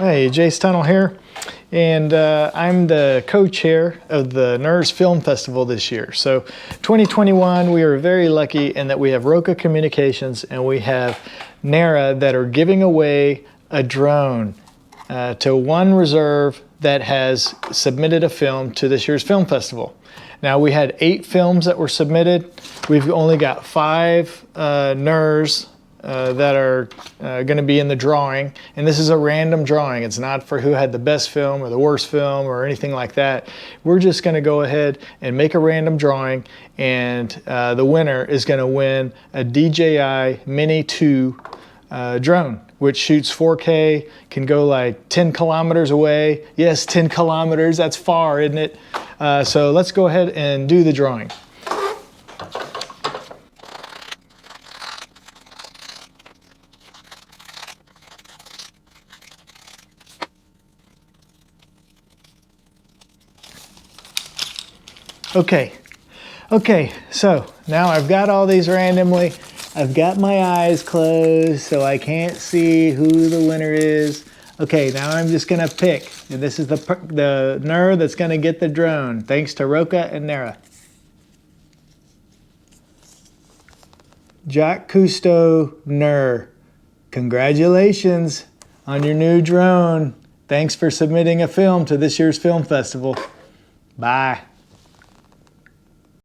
Hey, Jace Tunnel here, and I'm the co-chair of the NERRS Film Festival this year. So 2021, we are very lucky in that we have Roca Communications and we have NERRA that are giving away a drone to one reserve that has submitted a film to this year's film festival. Now, we had 8 films that were submitted. We've only got 5 NERRS that are going to be in the drawing, and this is a random drawing. It's not for who had the best film or the worst film or anything like that. We're just going to go ahead and make a random drawing, and the winner is going to win a DJI Mini 2 drone, which shoots 4K, can go like 10 kilometers away. Yes, 10 kilometers, that's far, isn't it? So let's go ahead and do the drawing. Okay, so now I've got all these randomly. I've got my eyes closed so I can't see who the winner is. Okay, now I'm just gonna pick, and this is the NERRA that's gonna get the drone, thanks to Roca and NERRA. Jacques Cousteau NERRA, congratulations on your new drone. Thanks for submitting a film to this year's film festival. Bye.